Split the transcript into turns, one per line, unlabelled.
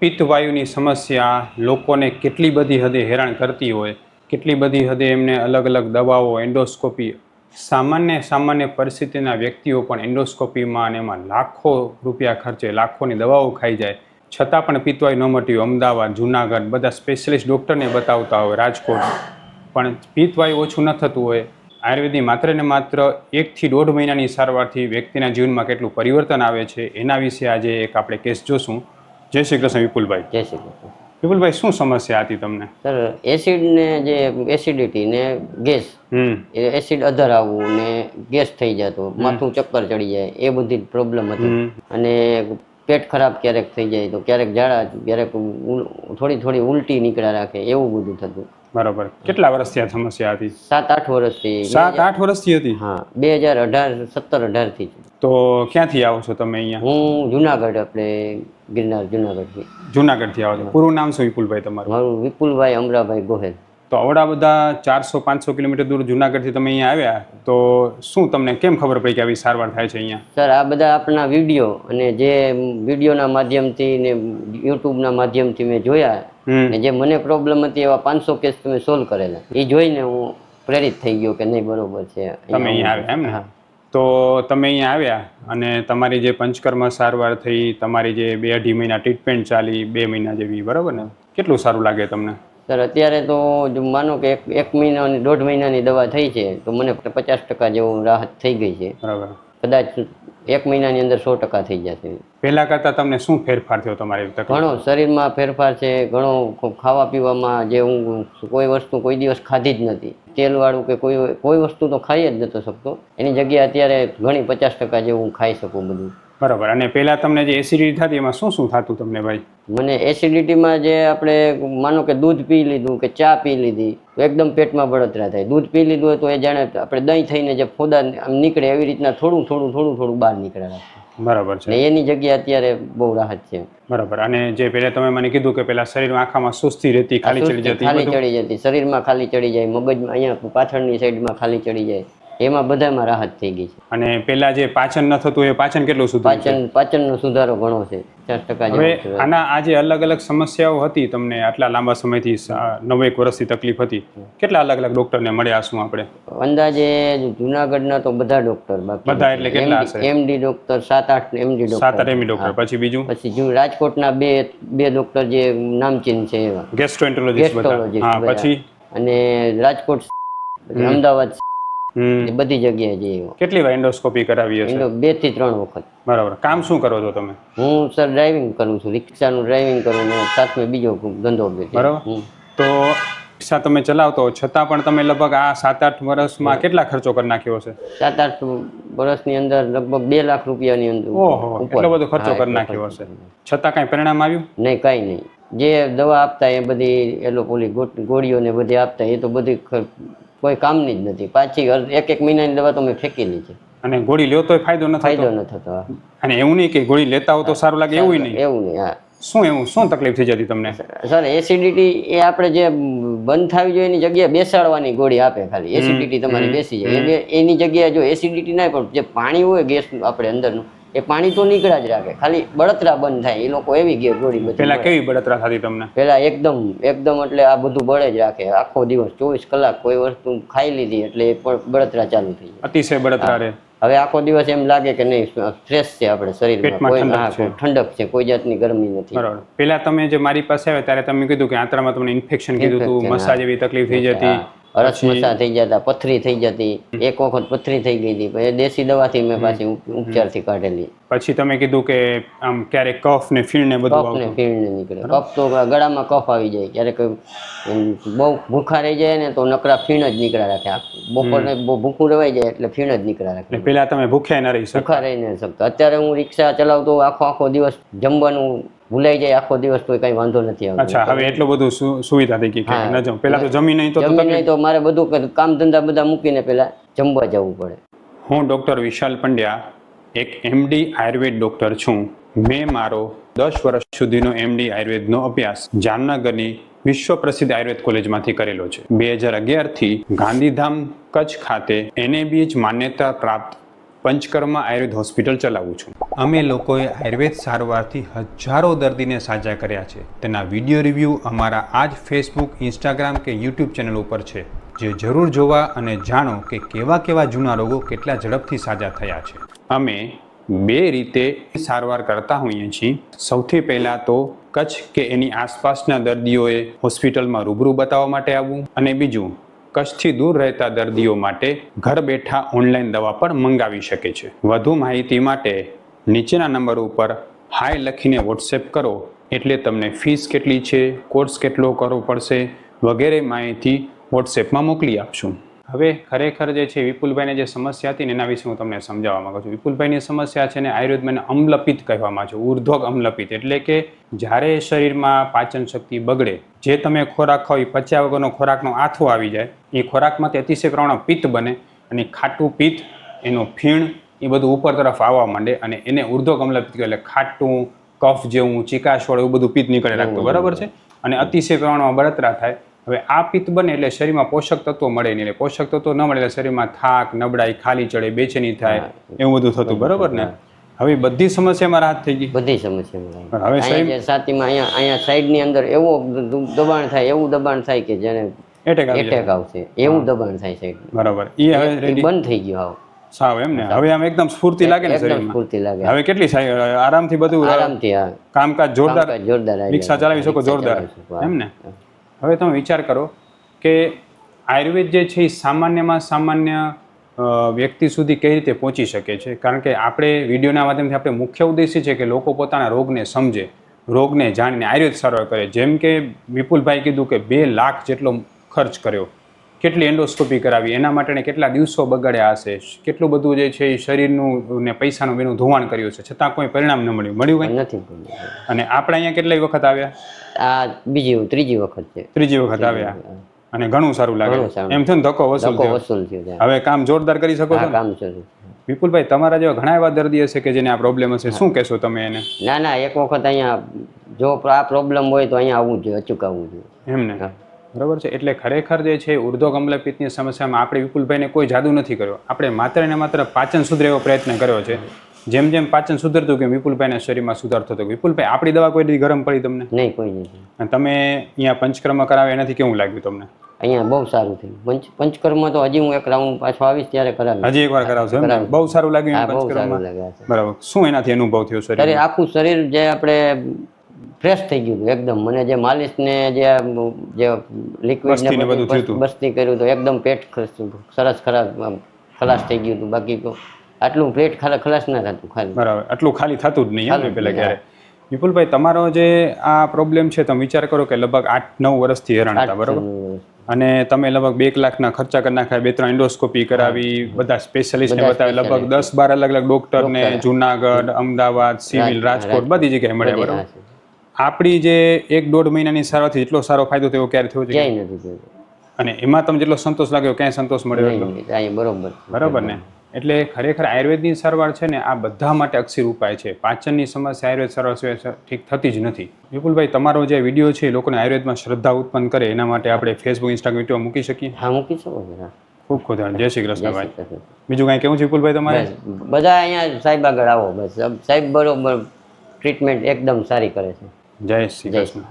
પિત્તવાયુની સમસ્યા લોકોને કેટલી બધી હદે હેરાન કરતી હોય, કેટલી બધી હદે એમને અલગ અલગ દવાઓ, એન્ડોસ્કોપી, સામાન્ય પરિસ્થિતિના વ્યક્તિઓ પણ એન્ડોસ્કોપીમાં અને એમાં લાખો રૂપિયા ખર્ચે, લાખોની દવાઓ ખાઈ જાય, છતાં પણ પિત્તવાયુ ન મટ્યું. અમદાવાદ, જુનાગઢ બધા સ્પેશિયલિસ્ટ ડૉક્ટરને બતાવતા હોય, રાજકોટ, પણ પિત્તવાયુ ઓછું ન થતું હોય. આયુર્વેદની માત્ર ને માત્ર 1 થી 1.5 મહિનાની સારવારથી વ્યક્તિના જીવનમાં કેટલું પરિવર્તન આવે છે એના વિશે આજે એક આપણે કેસ જોશું. જય શ્રી કૃષ્ણ વિપુલભાઈ.
જય શ્રી કૃષ્ણ.
વિપુલભાઈ, શું સમસ્યા હતી તમને?
સર, એસિડ ને જે એસિડિટી ને ગેસ, એસિડ અધર આવવું ને ગેસ થઈ જતો, માથું ચક્કર ચડી જાય, એ બધી પ્રોબ્લેમ હતી. અને પેટ ખરાબ ક્યારેક થઈ જાય તો ક્યારેક ઝાડા, ક્યારેક થોડી ઉલટી નીકળ્યા રાખે, એવું બધું થતું.
બરાબર. કેટલા વર્ષથી આ સમસ્યા હતી?
7-8 વર્ષથી.
7-8 વર્ષથી હતી?
હા, 2018, 17-18 થી.
તો ક્યાંથી આવો છો તમે અહીંયા?
હું જુનાગઢ, આપણે ગિરનાર, જુનાગઢથી.
જુનાગઢથી આવો છો. પૂરું નામ શું વિપુલભાઈ તમારું?
મારું વિપુલભાઈ અમરાભાઈ ગોહેલ.
તો આવડા બધા 400-500 કિલોમીટર દૂર જુનાગઢથી તમે અહીંયા આવ્યા, તો શું તમને કેમ ખબર પડી કે આવી સારવાર થાય છે અહીંયા?
સર, આ બધા આપણા વિડીયો અને જે વિડીયોના માધ્યમથી ને યુટ્યુબના માધ્યમથી મેં જોયા, ને જે મને પ્રોબ્લેમ હતી એવા 500 કેસ તમે સોલ્વ કરેલા, એ જોઈને હું પ્રેરિત થઈ ગયો કે નહીં, બરોબર છે.
તમે અહીંયા આવ્યા એમ ને? તો તમે અહીંયા આવ્યા અને તમારી જે પંચકર્મ સારવાર થઈ, તમારી જે 2-2.5 મહિના ટ્રીટમેન્ટ ચાલી, 2 મહિના જેવી, બરાબર ને? કેટલું સારું લાગે તમને?
સર, અત્યારે તો જો માનો કે 1 મહિના અને 1.5 મહિનાની દવા થઈ છે તો મને 50% જેવું રાહત થઈ ગઈ છે.
બરાબર. કદાચ
1 મહિનાની અંદર 100% થઈ જશે.
પહેલા કરતાં તમને શું ફેરફાર થયો તમારી?
ઘણો શરીરમાં ફેરફાર છે, ઘણો ખાવા પીવામાં. જે હું કોઈ વસ્તુ કોઈ દિવસ ખાધી જ નથી, તેલવાળું કે કોઈ વસ્તુ તો ખાઈ જ નતો શકતો, એની જગ્યાએ અત્યારે ઘણી 50% જેવું હું ખાઈ શકું બધું.
બરાબર. અને પહેલાં તમને જે એસિડિટી થતી એમાં શું થતું તમને ભાઈ?
મને એસિડિટીમાં જે આપણે માનો કે દૂધ પી લીધું કે ચા પી લીધી તો એકદમ પેટમાં બળતરા થાય. દૂધ પી લીધું હોય તો એ જાણે આપણે દહીં થઈને જે ફોદા આમ નીકળે એવી રીતના થોડું બહાર નીકળે રાખે.
બરાબર છે.
એની જગ્યાએ અત્યારે બહુ રાહત છે.
બરાબર. અને જે પહેલા તમે મને કીધું કે પહેલા શરીરમાં આખામાં સુસ્તી રહેતી, ખાલી ચડી
જતી, શરીરમાં ખાલી ચડી જાય, મગજમાં અહીંયા પાછળની સાઈડમાં ખાલી ચડી જાય, એમાં બધામાં રાહત થઈ ગઈ છે.
અને પેલા જે પાચન ન થતું એ પાચન કેટલું સુધર્યું?
પાચનનો સુધારો ઘણો છે, 50%.
હવે આના આજે અલગ અલગ સમસ્યાઓ હતી તમને આટલા લાંબા સમયથી, 9 વર્ષથી તકલીફ હતી, કેટલા અલગ અલગ ડોક્ટરને મળ્યા શું આપણે?
અંદાજે જુનાગઢના તો બધા ડોક્ટર,
બધા એટલે કેટલા હશે?
MD doctor 7-8 MD doctor.
7-8 MD doctor. પછી બીજું?
પછી રાજકોટના બે ડોક્ટર જે નામચીન છે એવા
ગેસ્ટ્રોએન્ટરોલોજિસ્ટ બધા. હા, પછી? અને
રાજકોટ, અમદાવાદ, બધી જગ્યાએ જઈએ.
કેટલી વાર એન્ડોસ્કોપી કરાવી હશે?
2 થી 3 વખત.
બરાબર. કામ શું કરો છો તમે?
હું સર ડ્રાઇવિંગ કરું છું, રિક્ષાનું ડ્રાઇવિંગ કરું ને સાથે બીજો ધંધો.
બરાબર. તો રિક્ષા તમે ચલાવતો છતાં પણ તમે લગભગ આ 7-8 વર્ષમાં કેટલા ખર્ચો કરી નાખ્યો હશે?
7-8 વર્ષની અંદર લગભગ 2 લાખ રૂપિયાની અંદર.
ઓહો, એટલો બધો ખર્ચો કરી નાખ્યો હશે, છતાં કાંઈ પરિણામ આવ્યું
નહીં? કાંઈ નહીં. જે દવા આપતા એ બધી એલોપોલી ગોળીઓ ને બધી આપતા એ તો બધી કોઈ કામની જ નથી. પાછી 1-1 મહિનાની દવા તો મેં ફેંકેલી છે.
અને ગોળી લ્યો તો ફાયદો ન
થતો.
અને એવું નહીં કે ગોળી લેતા હો તો સારું લાગે, એવું નહીં?
એવું નહીં. હા.
શું તકલીફ થઈ જતી તમને?
સર, એસિડિટી એ આપણે જે બંધ થવી જોઈએ એની જગ્યાએ બેસાડવાની ગોળી આપે. ખાલી એસિડિટી તમારી બેસી જાય એની જગ્યાએ જો એસિડિટી ના પણ જે પાણી હોય ગેસ આપણે અંદરનું, એ પાણી તો નીકળ્યા જ રાખે, ખાલી બળતરા બંધ થાય. એ લોકો એવી ગોળી.
પહેલા કેવી બળતરા થતી તમને?
પહેલા એકદમ એટલે આ બધું બળે જ રાખે આખો દિવસ, 24 કલાક. કોઈ વસ્તુ ખાઈ લીધી એટલે એ પણ બળતરા ચાલુ થઈ જાય,
અતિશય બળતરા રહે.
હવે આખો દિવસ એમ લાગે કે નહીં, સ્ટ્રેસ છે આપણે શરીરમાં, ઠંડક છે, કોઈ જાતની ગરમી નથી.
બરાબર. પહેલા તમે જે મારી પાસે આવ્યા ત્યારે તમે કીધું કે આંતરામાં તમને ઇન્ફેક્શન કીધું હતું, મસા જેવી તકલીફ થઈ જતી,
અરસમસા થઈ જતા, પથરી થઈ જતી. 1 વખત પથરી થઈ ગઈ હતી, પછી દેશી દવાથી મેં પાછી ઉપચારથી કાઢેલી. પછી
તમે કીધું કે આમ ક્યારેક કફ ને ફીણ ને બધું
નીકળે. કફ તો ગળામાં કફ આવી જાય, ક્યારેક બહુ ભૂખા રહી જાય ને તો નકરા ફીણ જ નીકળ્યા રાખે. બપોરને બહુ ભૂખું રહેવાઈ જાય એટલે ફીણ જ નીકળ્યા રાખે.
પેલા તમે ભૂખ્યા ન રહી
શકતા. અત્યારે હું રિક્ષા ચલાવતો આખો દિવસ જમવાનું ભૂલાઈ જાય, આખો દિવસ તો કઈ વાંધો નથી આવતો.
અચ્છા, હવે એટલું બધું સુવિધા થઈ ગઈ કે ન જમ. પેલા તો જમી નહીં
તો મારે બધું કામ ધંધા બધા મૂકીને પેલા જમવા જવું પડે.
હું ડૉક્ટર વિશાલ પંડ્યા, એક એમડી આયુર્વેદ ડૉક્ટર છું. મેં મારો 10 વર્ષ સુધીનો એમડી આયુર્વેદનો અભ્યાસ જામનગરની વિશ્વ પ્રસિદ્ધ આયુર્વેદ કોલેજમાંથી કરેલો છે. 2011થી ગાંધીધામ કચ્છ ખાતે NABH માન્યતા પ્રાપ્ત પંચકર્મા આયુર્વેદ હોસ્પિટલ ચલાવું છું. અમે લોકોએ આયુર્વેદ સારવારથી હજારો દર્દીને સાજા કર્યા છે. તેના વિડીયો રિવ્યૂ અમારા આ જ ફેસબુક, ઇન્સ્ટાગ્રામ કે યુટ્યુબ ચેનલ ઉપર છે, જે જરૂર જોવા અને જાણો કે કેવા કેવા જૂના રોગો કેટલા ઝડપથી સાજા થયા છે. અમે 2 રીતે સારવાર કરતા હોઈએ છીએ. સૌથી પહેલાં તો કચ્છ કે એની આસપાસના દર્દીઓએ હોસ્પિટલમાં રૂબરૂ બતાવવા માટે આવવું, અને બીજું કચ્છથી દૂર રહેતા દર્દીઓ માટે ઘર બેઠા ઓનલાઈન દવા પણ મંગાવી શકે છે. વધુ માહિતી માટે નીચેના નંબર ઉપર હાય લખીને વોટ્સએપ કરો, એટલે તમને ફીસ કેટલી છે, કોર્સ કેટલો કરવો પડશે વગેરે માહિતી વોટ્સએપમાં મોકલી આપશું. હવે ખરેખર જે છે વિપુલભાઈને જે સમસ્યા હતી ને એના વિશે હું તમને સમજાવવા માંગુ છું. વિપુલભાઈની સમસ્યા છે ને આયુર્વેદમાં અમ્લપિત્ત કહેવામાં આવે છે, ઉર્ધ્વક અમ્લપિત્ત. એટલે કે જ્યારે શરીરમાં પાચન શક્તિ બગડે, જે તમે ખોરાક ખાવ એ પચ્યા વગરનો ખોરાકનો આથો આવી જાય, એ ખોરાકમાંથી અતિશય પ્રમાણમાં પિત્ત બને, અને ખાટું પિત્ત, એનું ફીણ એ બધું ઉપર તરફ આવવા માંડે, અને એને ઉર્ધ્વક અમ્લપિત્ત એટલે ખાટું, કફ જેવું, ચીકાશવાળું એવું બધું પિત્ત નીકળે રાખતું, બરાબર છે. અને અતિશય પ્રમાણમાં બળતરા થાય. હવે આ પિત્ત બને એટલે શરીરમાં પોષક તત્વો મળે નહીં, એટલે પોષક તત્વો ન મળે એટલે શરીરમાં થાક, નબળાઈ, ખાલી ચડે, બેચેની થાય, એવું બધું થતું, બરોબર ને. હવે બધી સમસ્યામાં રાહત થઈ ગઈ.
બધી સમસ્યામાં
હવે
અહીંયા છાતીમાં અહીંયા સાઈડની અંદર એવું દબાણ થાય કે જેને એટેક આવશે એવું દબાણ થાય છે,
બરાબર. એ હવે
બંધ થઈ ગયું હાવ
સાવ એમ ને. હવે આમ એકદમ સ્ફૂર્તિ લાગે ને શરીરમાં,
સ્ફૂર્તિ લાગે.
હવે કેટલી આરામથી બધું
આરામથી
કામકાજ જોરદાર રિક્ષા ચલાવી શકો, જોરદાર એમ ને. હવે તમે વિચાર કરો કે આયુર્વેદ જે છે એ સામાન્યમાં સામાન્ય વ્યક્તિ સુધી કઈ રીતે પહોંચી શકે છે. કારણ કે આપણે વિડીયોના માધ્યમથી આપણે મુખ્ય ઉદ્દેશ્ય છે કે લોકો પોતાના રોગને સમજે, રોગને જાણીને આયુર્વેદ સારવાર કરે. જેમ કે વિપુલભાઈ કીધું કે 2 લાખ જેટલો ખર્ચ કર્યો, કેટલી એન્ડોસ્કોપી કરાવી, એના માટે કેટલા દિવસો બગાડ્યા હશે, કેટલું બધું જે છે એ શરીરનું ને પૈસાનું બેનું ધોવાણ કર્યું છે, છતાં કોઈ પરિણામ ન મળ્યું કંઈ
નથી.
અને આપણે અહીંયા કેટલી વખત આવ્યા?
આ ત્રીજી વખત છે.
ત્રીજી વખત આવ્યા અને ઘણું સારું લાગે એમ થયું ને. ધક્કો વસૂલ થયો. હવે કામ જોરદાર કરી શકો છો.
કામ છે
વિપુલભાઈ, તમારા જેવા ઘણા એવા દર્દી હશે કે જેને આ પ્રોબ્લેમ હશે, શું કહેશો તમે એને?
ના, એક વખત અહીંયા જો આ પ્રોબ્લેમ હોય તો અહીંયા આવવું જોઈએ, અચૂક આવવું જોઈએ
એમ ને. બરાબર છે. એટલે ખરેખર જે છે ઉર્ધ્વક અમ્લપિત્તની સમસ્યામાં આપણે વિપુલભાઈને કોઈ જાદુ નથી કર્યો. આપણે માત્ર ને માત્ર પાચન સુધરે એવો પ્રયત્ન કર્યો છે. જેમ જેમ પાચન સુધરતું કે વિપુલભાઈના શરીરમાં સુધાર થતો. વિપુલભાઈ, આપણી દવા કોઈ દી ગરમ પડી તમને?
નહીં, કોઈ નહીં.
અને તમે અહીંયા પંચકર્મ કરાવે એનાથી કેવું લાગ્યું તમને?
અહીંયા બહુ સારું થયું. પંચકર્મ તો હજી હું એક રાઉન્ડ પાછો આવીશ ત્યારે કરાવીશ.
હજી એકવાર કરાવશો? બહુ સારું લાગ્યું પંચકર્મ? બરાબર. શું એનાથી અનુભવ થયો શરીર?
આખું શરીર જે આપણે ફ્રેશ થઈ ગયું એકદમ. મને જે માલિશ ને જે લિક્વિડ ને બધું બસ્તી કર્યું તો એકદમ પેટ સરસ ખલાસ થઈ ગયું હતું. બાકી તો આટલું પેટ ખલાસ ના થતું ખાલી.
બરાબર. આટલું ખાલી થતું જ નહીં પેલા ક્યારે. વિપુલભાઈ, તમારો જે આ પ્રોબ્લેમ છે, તમે વિચાર કરો કે લગભગ 8-9 વર્ષથી હેરાન હતા, બરાબર? અને તમે લગભગ 2 લાખના ખર્ચા કરી નાખ્યા, 2-3 એન્ડોસ્કોપી કરાવી, બધા સ્પેશિયાલિસ્ટને બતાવ્યા, લગભગ 10-12 અલગ અલગ ડોક્ટરને જુનાગઢ, અમદાવાદ, સિવિલ, રાજકોટ બધી જગ્યાએ મળ્યા, બરાબર? આપણી જે 1-1.5 મહિનાની સારવારથી જેટલો સારો ફાયદો થયો ક્યારે થયો છે? અને એમાં તમને જેટલો સંતોષ લાગ્યો, ક્યાંય સંતોષ મળ્યો? બરાબર ને. એટલે ખરેખર આયુર્વેદની સારવાર છે ને આ બધા માટે અક્ષીર ઉપાય છે. પાચનની સમસ્યા આયુર્વેદ સારવાર સિવાય ઠીક થતી જ નથી. વિપુલભાઈ, તમારો જે વિડીયો છે લોકોને આયુર્વેદમાં શ્રદ્ધા ઉત્પન્ન કરે એના માટે આપણે ફેસબુક, ઇન્સ્ટાગ્રામ વિડીયો મૂકી શકીએ?
હા, મૂકી શકો.
ખૂબ ખૂબ ધન્યવાદ. જય શ્રી કૃષ્ણ ભાઈ. બીજું કાંઈ કેવું છે વિપુલભાઈ તમારે?
બધા અહીંયા સાહેબ આગળ આવો, બસ સાહેબ બરોબર ટ્રીટમેન્ટ એકદમ સારી કરે છે.
જય શ્રી કૃષ્ણ.